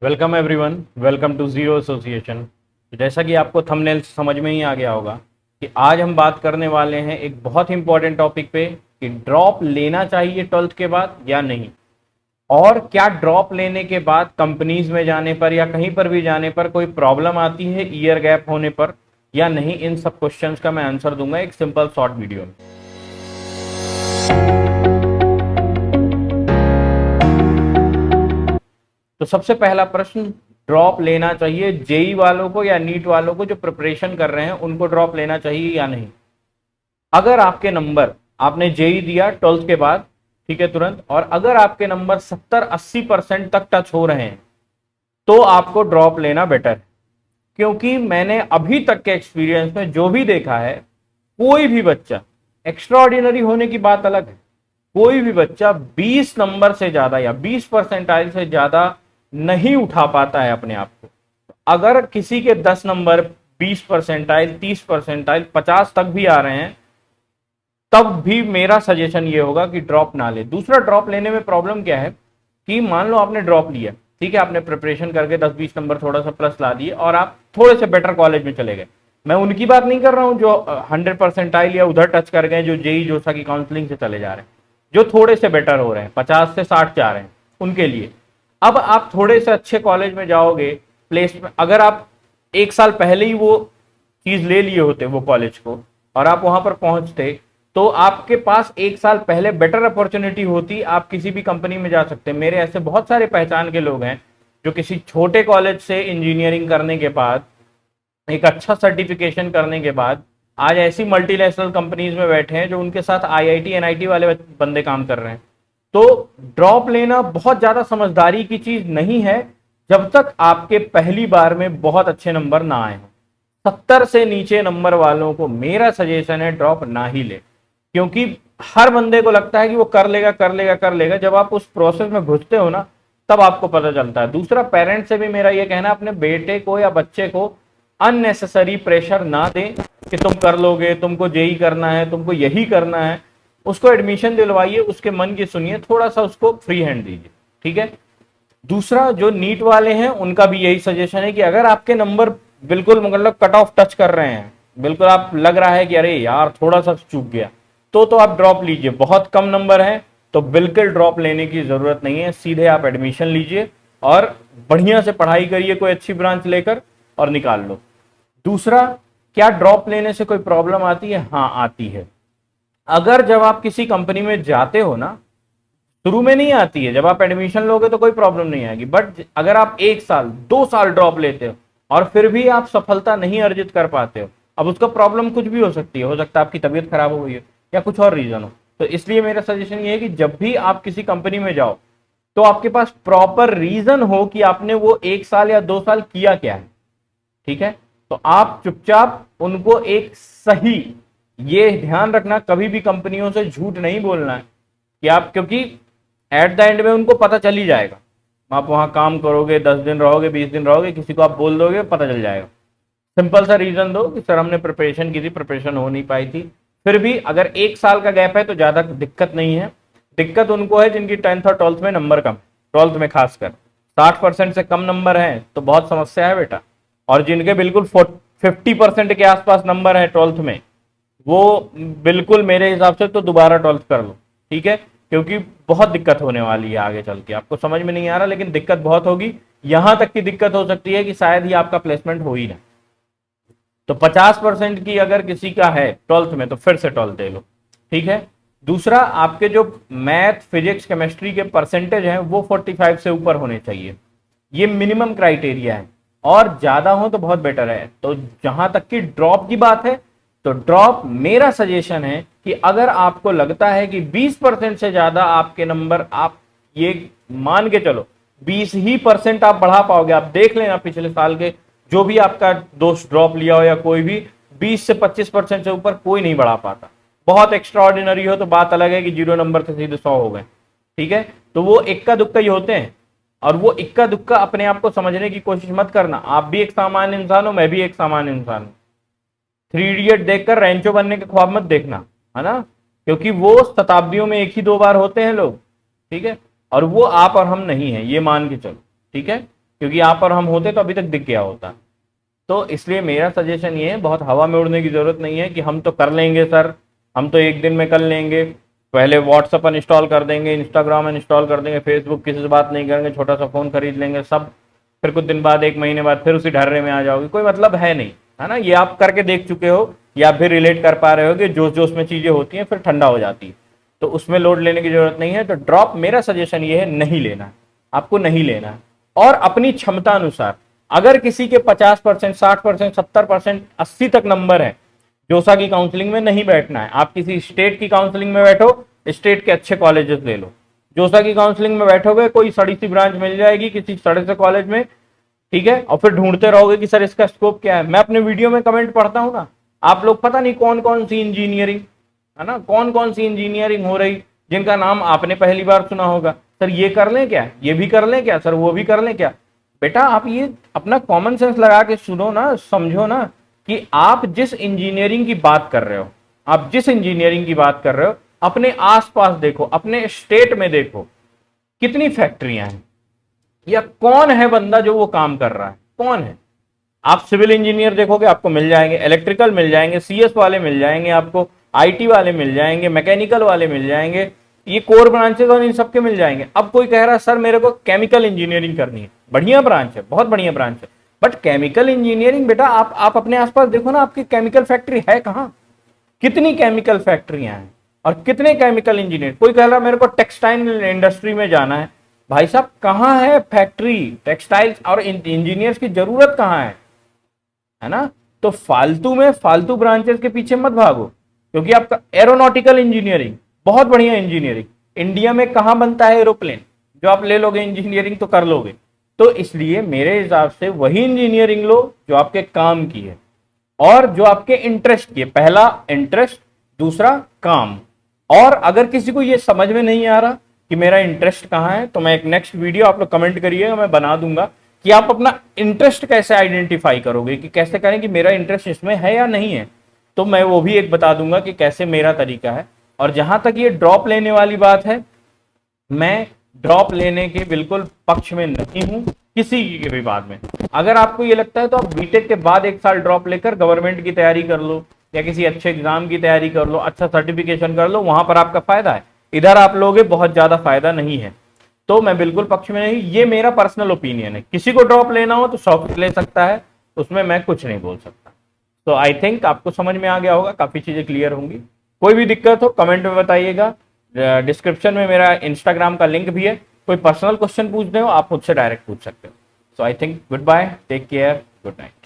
Welcome everyone, welcome to zero association. जैसा कि आपको थंबनेल से समझ में ही आ गया होगा कि आज हम बात करने वाले हैं एक बहुत इंपॉर्टेंट टॉपिक पे कि ड्रॉप लेना चाहिए 12th के बाद या नहीं, और क्या ड्रॉप लेने के बाद कंपनीज में जाने पर या कहीं पर भी जाने पर कोई प्रॉब्लम आती है ईयर गैप होने पर या नहीं। इन सब क्वेश्चंस का मैं आंसर दूंगा एक सिंपल शॉर्ट वीडियो में। तो सबसे पहला प्रश्न, ड्रॉप लेना चाहिए जेई वालों को या नीट वालों को जो प्रिपरेशन कर रहे हैं उनको ड्रॉप लेना चाहिए या नहीं। अगर आपके नंबर, आपने जेई दिया 12th के बाद, ठीक है, तुरंत, और अगर आपके नंबर 70-80% तक टच हो रहे हैं तो आपको ड्रॉप लेना बेटर है। क्योंकि मैंने अभी तक के एक्सपीरियंस में जो भी देखा है, कोई भी बच्चा, एक्स्ट्रा ऑर्डिनरी होने की बात अलग है, कोई भी बच्चा 20 नंबर से ज्यादा या 20 परसेंटाइल से ज्यादा नहीं उठा पाता है अपने आप को। अगर किसी के 10 नंबर 20 परसेंटाइल, 30 परसेंटाइल, 50 तक भी आ रहे हैं, तब भी मेरा सजेशन ये होगा कि ड्रॉप ना ले। दूसरा, ड्रॉप लेने में प्रॉब्लम क्या है कि मान लो आपने ड्रॉप लिया, ठीक है, आपने प्रिपरेशन करके 10-20 नंबर थोड़ा सा प्लस ला दिए और आप थोड़े से बेटर कॉलेज में चले गए। मैं उनकी बात नहीं कर रहा हूं जो 100 परसेंटाइल या उधर टच कर गए, जो जेई जोसा की काउंसलिंग से चले जा रहे हैं, जो थोड़े से बेटर हो रहे हैं, 50 से 60 जा रहे हैं, उनके लिए। अब आप थोड़े से अच्छे कॉलेज में जाओगे, प्लेसमेंट, अगर आप एक साल पहले ही वो चीज ले लिए होते वो कॉलेज को और आप वहां पर पहुंचते, तो आपके पास एक साल पहले बेटर अपॉर्चुनिटी होती, आप किसी भी कंपनी में जा सकते। मेरे ऐसे बहुत सारे पहचान के लोग हैं जो किसी छोटे कॉलेज से इंजीनियरिंग करने के बाद, एक अच्छा सर्टिफिकेशन करने के बाद, आज ऐसी मल्टीनेशनल कंपनीज में बैठे हैं जो उनके साथ आईआईटी एनआईटी वाले बंदे काम कर रहे हैं। तो ड्रॉप लेना बहुत ज्यादा समझदारी की चीज नहीं है जब तक आपके पहली बार में बहुत अच्छे नंबर ना आए हों। 70 से नीचे नंबर वालों को मेरा सजेशन है ड्रॉप ना ही ले, क्योंकि हर बंदे को लगता है कि वो कर लेगा कर लेगा कर लेगा। जब आप उस प्रोसेस में घुसते हो ना, तब आपको पता चलता है। दूसरा, पेरेंट्स से भी मेरा ये कहना, अपने बेटे को या बच्चे को अननेसेसरी प्रेशर ना दें कि तुम कर लोगे, तुमको जेई करना है, तुमको यही करना है। उसको एडमिशन दिलवाइए, उसके मन की सुनिए, थोड़ा सा उसको फ्री हैंड दीजिए, ठीक है। दूसरा, जो नीट वाले हैं उनका भी यही सजेशन है कि अगर आपके नंबर बिल्कुल मतलब कट ऑफ टच कर रहे हैं, बिल्कुल आप लग रहा है कि अरे यार थोड़ा सा चूक गया, तो आप ड्रॉप लीजिए। बहुत कम नंबर है तो बिल्कुल ड्रॉप लेने की जरूरत नहीं है, सीधे आप एडमिशन लीजिए और बढ़िया से पढ़ाई करिए, कोई अच्छी ब्रांच लेकर और निकाल लो। दूसरा, क्या ड्रॉप लेने से कोई प्रॉब्लम आती है? हाँ, आती है। अगर जब आप किसी कंपनी में जाते हो ना, शुरू में नहीं आती है, जब आप एडमिशन लोगे तो कोई प्रॉब्लम नहीं आएगी, बट अगर आप 1 साल 2 साल ड्रॉप लेते हो और फिर भी आप सफलता नहीं अर्जित कर पाते हो, अब उसका प्रॉब्लम कुछ भी हो सकती है, हो सकता है आपकी तबीयत खराब हो गई है या कुछ और रीजन हो। तो इसलिए मेरा सजेशन ये है कि जब भी आप किसी कंपनी में जाओ तो आपके पास प्रॉपर रीजन हो कि आपने वो 1 साल या 2 साल किया क्या है, ठीक है। तो आप चुपचाप उनको एक सही, ये ध्यान रखना कभी भी कंपनियों से झूठ नहीं बोलना है कि आप, क्योंकि एट द एंड में उनको पता चल ही जाएगा। आप वहां काम करोगे, 10 दिन रहोगे, 20 दिन रहोगे, किसी को आप बोल दोगे, पता चल जाएगा। सिंपल सा रीजन दो कि सर हमने प्रिपरेशन की थी, प्रिपरेशन हो नहीं पाई थी। फिर भी अगर 1 साल का गैप है तो ज्यादा दिक्कत नहीं है। दिक्कत उनको है जिनकी 10th और 12th में नंबर कम, 12th में खासकर 60% से कम नंबर है तो बहुत समस्या है बेटा। और जिनके बिल्कुल 50% के आसपास नंबर है 12th में, वो बिल्कुल मेरे हिसाब से तो दोबारा 12th कर लो, ठीक है। क्योंकि बहुत दिक्कत होने वाली है आगे चल के, आपको समझ में नहीं आ रहा लेकिन दिक्कत बहुत होगी। यहां तक की दिक्कत हो सकती है कि शायद ही आपका प्लेसमेंट हो ही ना। तो 50% की अगर किसी का है 12th में तो फिर से 12th दे लो, ठीक है। दूसरा, आपके जो मैथ, फिजिक्स, केमिस्ट्री के परसेंटेज हैं वो 45 से ऊपर होने चाहिए, ये मिनिमम क्राइटेरिया है, और ज्यादा हो तो बहुत बेटर है। तो जहां तक की ड्रॉप की बात है, तो ड्रॉप मेरा सजेशन है कि अगर आपको लगता है कि 20% से ज्यादा आपके नंबर, आप ये मान के चलो 20% आप बढ़ा पाओगे। आप देख लेना पिछले साल के जो भी आपका दोस्त ड्रॉप लिया हो या कोई भी, 20 से 25% से ऊपर कोई नहीं बढ़ा पाता। बहुत एक्स्ट्रा ऑर्डिनरी हो तो बात अलग है कि 0 नंबर से सीधे 100 हो गए, ठीक है। तो वो इक्का दुक्का ही होते हैं, और वो इक्का दुक्का अपने आप को समझने की कोशिश मत करना। आप भी एक सामान्य इंसान हो, मैं भी एक सामान्य इंसान हूं। 3 इडियट देखकर रैंचो बनने के ख्वाब मत देखना, है ना, क्योंकि वो शताब्दियों में 1 ही 2 बार होते हैं लोग, ठीक है। और वो आप और हम नहीं है, ये मान के चलो, ठीक है। क्योंकि यहाँ पर हम होते तो अभी तक दिख गया होता। तो इसलिए मेरा सजेशन ये है, बहुत हवा में उड़ने की जरूरत नहीं है कि हम तो कर लेंगे सर, हम तो एक दिन में कर लेंगे, पहले व्हाट्सअप अनइंस्टॉल कर देंगे, इंस्टाग्राम अनइंस्टॉल कर देंगे, फेसबुक किसी से बात नहीं करेंगे, छोटा सा फोन खरीद लेंगे सब, फिर कुछ दिन बाद 1 महीने बाद फिर उसी ढर्रे में आ जाओगे, कोई मतलब है नहीं, है ना। ये आप करके देख चुके हो या फिर रिलेट कर पा रहे हो कि जोश जोश में चीजें होती हैं फिर ठंडा हो जाती है, तो उसमें लोड लेने की जरूरत नहीं है। तो ड्रॉप मेरा सजेशन ये है, नहीं लेना है, आपको नहीं लेना है। और अपनी क्षमता अनुसार, अगर किसी के 50%, 60%, 70%, 80 तक नंबर है, जोसा की काउंसलिंग में नहीं बैठना है। आप किसी स्टेट की काउंसलिंग में बैठो, स्टेट के अच्छे कॉलेजेस ले लो। जोसा की काउंसलिंग में बैठोगे, कोई सड़ी सी ब्रांच मिल जाएगी किसी सड़े से कॉलेज में, ठीक है, और फिर ढूंढते रहोगे कि सर इसका स्कोप क्या है। मैं अपने वीडियो में कमेंट पढ़ता हूं ना, आप लोग पता नहीं कौन कौन सी इंजीनियरिंग, है ना, कौन कौन सी इंजीनियरिंग हो रही जिनका नाम आपने पहली बार सुना होगा। सर ये कर लें क्या, ये भी कर लें क्या, सर वो भी कर लें क्या। बेटा आप ये अपना कॉमन सेंस लगा के सुनो ना, समझो ना कि आप जिस इंजीनियरिंग की बात कर रहे हो, आप जिस इंजीनियरिंग की बात कर रहे हो, अपने आसपास देखो, अपने स्टेट में देखो कितनी फैक्ट्रियां हैं, या कौन है बंदा जो वो काम कर रहा है, कौन है। आप सिविल इंजीनियर देखोगे आपको मिल जाएंगे, इलेक्ट्रिकल मिल जाएंगे, सीएस वाले मिल जाएंगे, आपको आईटी वाले मिल जाएंगे, मैकेनिकल वाले मिल जाएंगे, ये कोर ब्रांचेस और इन सबके मिल जाएंगे। अब कोई कह रहा है सर मेरे को केमिकल इंजीनियरिंग करनी है, बढ़िया ब्रांच है, बहुत बढ़िया ब्रांच है, बट केमिकल इंजीनियरिंग बेटा आप अपने आसपास देखो ना, आपकी केमिकल फैक्ट्री है कहाँ, कितनी केमिकल फैक्ट्रियां हैं और कितने केमिकल इंजीनियर। कोई कह रहा है मेरे को टेक्सटाइल इंडस्ट्री में जाना है, भाई साहब कहाँ है फैक्ट्री, टेक्सटाइल्स और इंजीनियर्स की जरूरत कहाँ है ना। तो फालतू में फालतू ब्रांचेस के पीछे मत भागो, क्योंकि आपका एरोनॉटिकल इंजीनियरिंग बहुत बढ़िया इंजीनियरिंग, इंडिया में कहाँ बनता है एरोप्लेन, जो आप ले लोगे इंजीनियरिंग तो कर लोगे। तो इसलिए मेरे हिसाब से वही इंजीनियरिंग लो जो आपके काम की है और जो आपके इंटरेस्ट की है। पहला इंटरेस्ट, दूसरा काम। और अगर किसी को ये समझ में नहीं आ रहा कि मेरा इंटरेस्ट कहाँ है, तो मैं एक नेक्स्ट वीडियो, आप लोग कमेंट करिएगा, मैं बना दूंगा कि आप अपना इंटरेस्ट कैसे आइडेंटिफाई करोगे, कि कैसे करें कि मेरा इंटरेस्ट इसमें है या नहीं है। तो मैं वो भी एक बता दूंगा कि कैसे मेरा तरीका है। और जहां तक ये ड्रॉप लेने वाली बात है, मैं ड्रॉप लेने के बिल्कुल पक्ष में नहीं हूं किसी के भी बात में। अगर आपको ये लगता है तो आप बीटेक के बाद 1 साल ड्रॉप लेकर गवर्नमेंट की तैयारी कर लो या किसी अच्छे एग्जाम की तैयारी कर लो, अच्छा सर्टिफिकेशन कर लो, वहां पर आपका फायदा है। इधर आप लोगे बहुत ज्यादा फायदा नहीं है। तो मैं बिल्कुल पक्ष में नहीं, ये मेरा पर्सनल ओपिनियन है। किसी को ड्रॉप लेना हो तो 100 ले सकता है, उसमें मैं कुछ नहीं बोल सकता। तो आई थिंक आपको समझ में आ गया होगा, काफी चीजें क्लियर होंगी। कोई भी दिक्कत हो कमेंट में बताइएगा, डिस्क्रिप्शन में मेरा इंस्टाग्राम का लिंक भी है, कोई पर्सनल क्वेश्चन पूछने हो आप मुझसे डायरेक्ट पूछ सकते हो। So I think goodbye, take care, good night.